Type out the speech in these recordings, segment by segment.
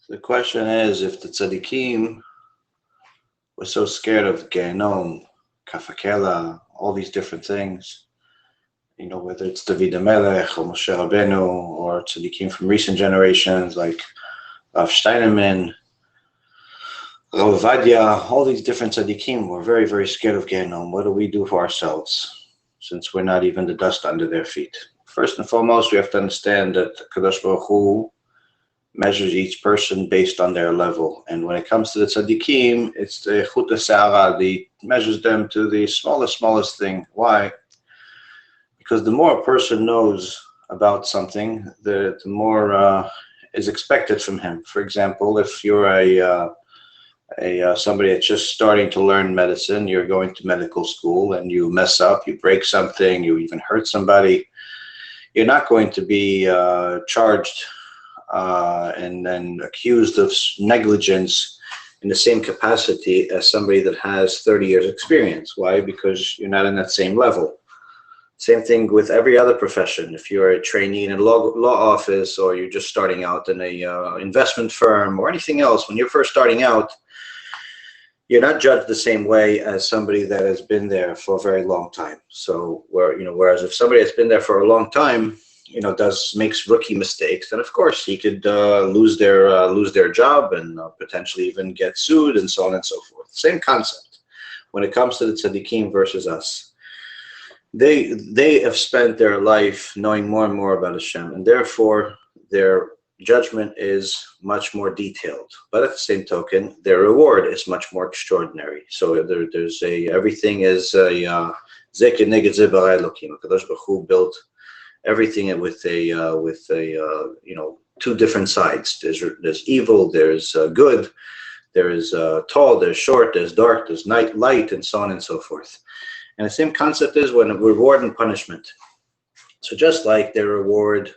The question is, if the Tzadikim were so scared of Gehinom, Kafakela, all these different things, whether it's David HaMelech or Moshe Rabbeinu or Tzadikim from recent generations like Rav Steinemann, Rav Ovadia, all these different Tzadikim were very, very scared of Gehinom. What do we do for ourselves, since we're not even the dust under their feet? First and foremost, we have to understand that Kadosh Baruch Hu measures each person based on their level. And when it comes to the Tzadikim, it's the Chut HaSe'ara, the measures them to the smallest thing. Why? Because the more a person knows about something, the more is expected from him. For example, if you're somebody that's just starting to learn medicine, you're going to medical school and you mess up, you break something, you even hurt somebody, you're not going to be charged and then accused of negligence in the same capacity as somebody that has 30 years experience. Why? Because you're not in that same level. Same thing with every other profession. If you're a trainee in a law office, or you're just starting out in a investment firm or anything else, when you're first starting out, you're not judged the same way as somebody that has been there for a very long time. So whereas if somebody that's been there for a long time, makes rookie mistakes, then of course he could lose their job and potentially even get sued and so on and so forth. Same concept when it comes to the Tzadikim versus us. They have spent their life knowing more and more about Hashem, and therefore their judgment is much more detailed. But at the same token, their reward is much more extraordinary. So there's everything is Zeh Keneged Zeh Bara Elokim. Kadosh Baruch Hu built everything with two different sides. There's evil, there's good, there is tall, there's short, there's dark, there's light, and so on and so forth. And the same concept is when reward and punishment. So just like their reward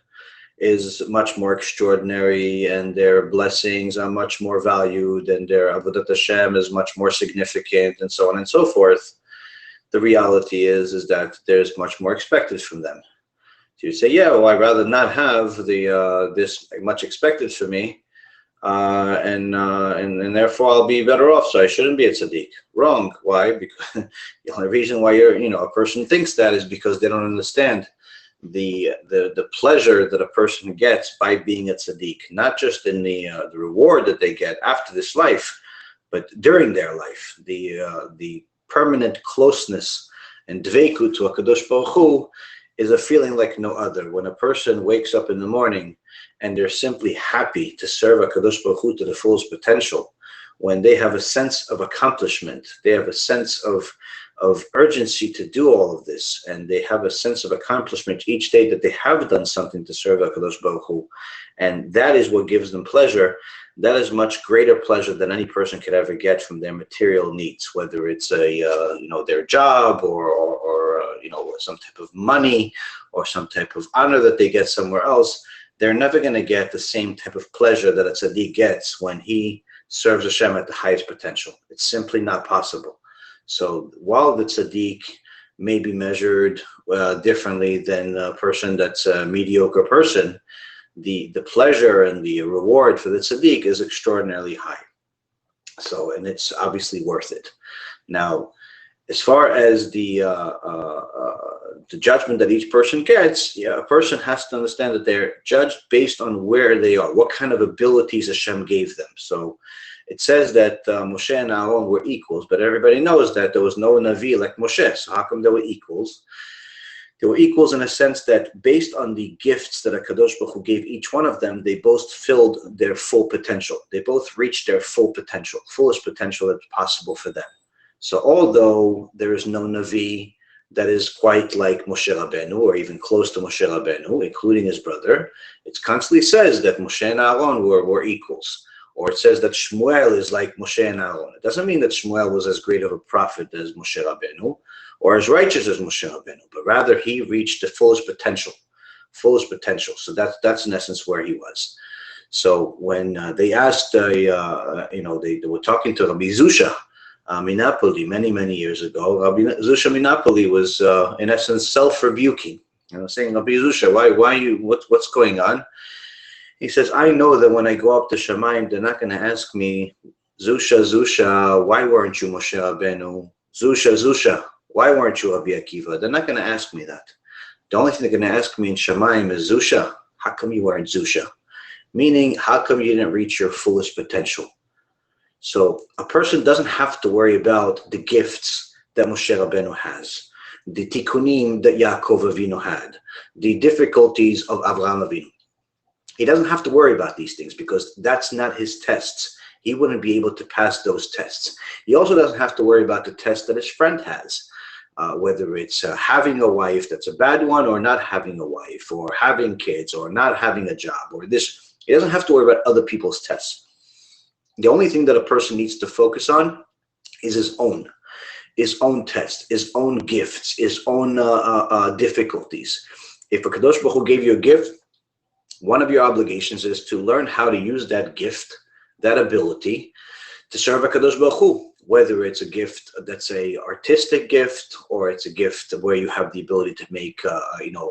is much more extraordinary and their blessings are much more valued and their Avodat Hashem is much more significant and so on and so forth, the reality is that there's much more expected from them. So you say, yeah, well, I'd rather not have this much expected from me, and therefore I'll be better off, so I shouldn't be a tzaddik. Wrong. Why? Because the only reason why a person thinks that is because they don't understand the pleasure that a person gets by being a tzaddik, not just in the reward that they get after this life, but during their life, the permanent closeness and dveikut to HaKadosh Baruch Hu is a feeling like no other. When a person wakes up in the morning and they're simply happy to serve HaKadosh Baruch Hu to the fullest potential, when they have a sense of accomplishment, they have a sense of urgency to do all of this, and they have a sense of accomplishment each day that they have done something to serve HaKadosh Baruch Hu, and that is what gives them pleasure. That is much greater pleasure than any person could ever get from their material needs, whether it's their job or some type of money or some type of honor that they get somewhere else. They're never going to get the same type of pleasure that a tzaddik gets when he serves Hashem at the highest potential. It's simply not possible. So while the tzaddik may be measured differently than a person that's a mediocre person, the pleasure and the reward for the tzaddik is extraordinarily high. So, and it's obviously worth it. Now, as far as the judgment that each person gets, a person has to understand that they're judged based on where they are, what kind of abilities Hashem gave them. So it says that Moshe and Aaron were equals, but everybody knows that there was no Navi like Moshe. So how come they were equals? They were equals in a sense that based on the gifts that HaKadosh Baruch Hu gave each one of them, they both filled their full potential. They both reached their full potential, fullest potential that's possible for them. So although there is no Navi that is quite like Moshe Rabbeinu or even close to Moshe Rabbeinu, including his brother, it constantly says that Moshe and Aaron were equals. Or it says that Shmuel is like Moshe and Aaron. It doesn't mean that Shmuel was as great of a prophet as Moshe Rabbeinu or as righteous as Moshe Rabbeinu, but rather he reached the fullest potential. So that's in essence where he was. So when they asked, they were talking to Rabbi Zusha Minapoli many years ago. Rabbi Zusha Minapoli was in essence self-rebuking, saying, Rabbi Zusha, why you? What's going on? He says, I know that when I go up to Shamayim, they're not going to ask me, Zusha, why weren't you Moshe Rabbeinu? Zusha, why weren't you Rabbi Akiva? They're not going to ask me that. The only thing they're going to ask me in Shamayim is, Zusha, how come you weren't Zusha? Meaning, how come you didn't reach your fullest potential? So a person doesn't have to worry about the gifts that Moshe Rabbeinu has, the tikkunim that Yaakov Avinu had, the difficulties of Avraham Avinu. He doesn't have to worry about these things because that's not his tests. He wouldn't be able to pass those tests. He also doesn't have to worry about the test that his friend has, whether it's having a wife that's a bad one, or not having a wife, or having kids, or not having a job, or this. He doesn't have to worry about other people's tests. The only thing that a person needs to focus on is his own test, his own gifts, his own difficulties. If a Kadosh Baruch Hu gave you a gift, one of your obligations is to learn how to use that gift, that ability, to serve a Kadosh Baruch Hu. Whether it's a gift that's a artistic gift, or it's a gift where you have the ability to make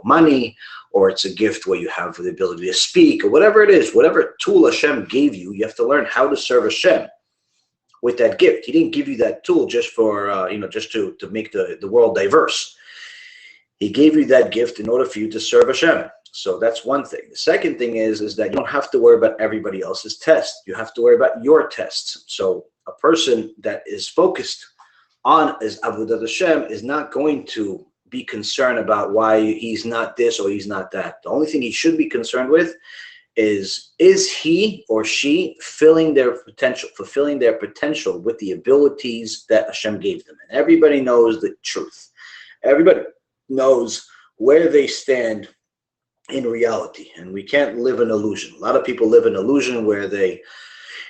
money, or it's a gift where you have the ability to speak, or whatever it is, whatever tool Hashem gave you, you have to learn how to serve Hashem with that gift. He didn't give you that tool just for just to make the world diverse. He gave you that gift in order for you to serve Hashem. So that's one thing. The second thing is that you don't have to worry about everybody else's test. You have to worry about your tests. So a person that is focused on his avodat Hashem is not going to be concerned about why he's not this or he's not that. The only thing he should be concerned with is he or she fulfilling their potential with the abilities that Hashem gave them. And everybody knows the truth. Everybody knows where they stand in reality, and we can't live an illusion. A lot of people live an illusion where they,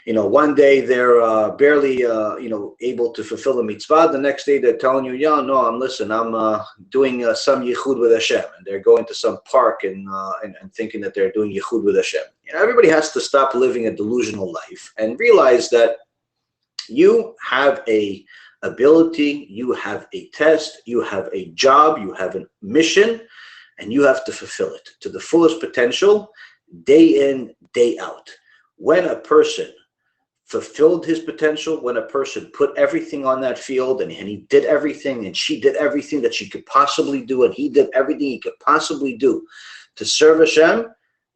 one day they're barely, able to fulfill the mitzvah. The next day they're telling you, I'm doing some yichud with Hashem, and they're going to some park and thinking that they're doing yichud with Hashem. Everybody has to stop living a delusional life and realize that you have a ability, you have a test, you have a job, you have a mission, and you have to fulfill it to the fullest potential, day in, day out. When a person fulfilled his potential, when a person put everything on that field, and he did everything, and she did everything that she could possibly do, and he did everything he could possibly do to serve Hashem,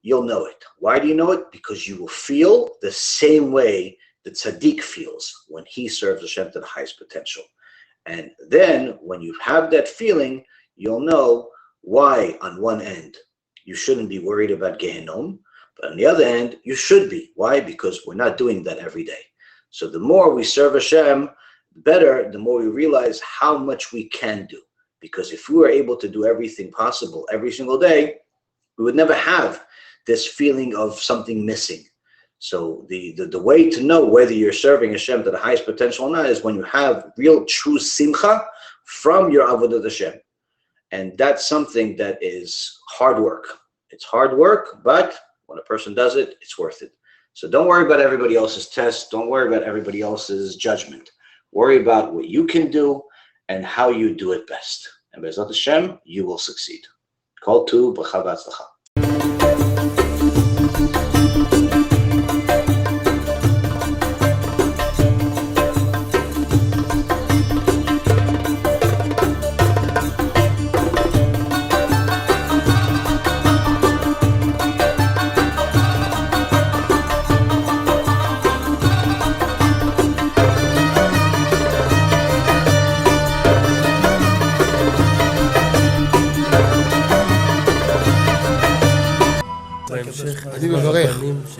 you'll know it. Why do you know it? Because you will feel the same way the tzaddik feels when he serves Hashem to the highest potential. And then when you have that feeling, you'll know why on one end you shouldn't be worried about Gehinom, but on the other end you should be. Why? Because we're not doing that every day. So the more we serve Hashem, better, the more we realize how much we can do. Because if we were able to do everything possible every single day, we would never have this feeling of something missing. So the way to know whether you're serving Hashem to the highest potential or not is when you have real true simcha from your avodat Hashem. And that's something that is hard work. It's hard work, but when a person does it, it's worth it. So don't worry about everybody else's tests. Don't worry about everybody else's judgment. Worry about what you can do and how you do it best. And Be'ezrat Hashem, you will succeed. Kol tu b'cha v'atzlacha.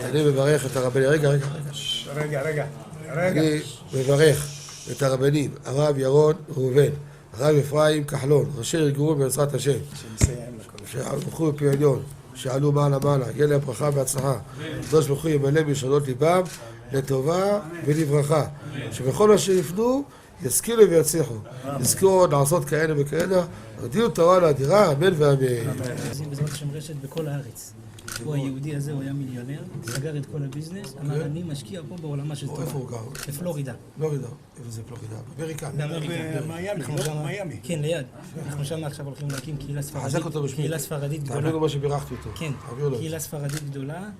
אני מברך את הרבנים, אני מברך את הרבנים, הרב ירון ראובן, הרב אפרים כחלון, ראשי ארגון בעזרת השם, שהלכו בפי עליון, שעלו מעלה, יהיה להם ברכה והצלחה, הקדוש ברוך הוא ימלא בישועות ליבם לטובה ולברכה, שבכל מה שיפנו ישכילו ויצליחו, יזכו עוד לעשות כאלה וכאלה, הודיעו תורה לאדירה, אמן ואמן. בעזרת השם רשת בכל הארץ. הוא היהודי הזה, הוא היה מיליונר, סגר את כל הביזנס, אמר אני משקיע פה בעולמה של תורה. איפה הוא גר? בפלורידה. פלורידה. איפה זה פלורידה? באמריקה. במיימי. כן, ליד. אנחנו שם עכשיו הולכים להקים קהילה ספרדית. חזק אותו בשמי. קהילה ספרדית גדולה. תעבירו מה שבירכתי אותו. כן, קהילה ספרדית גדולה.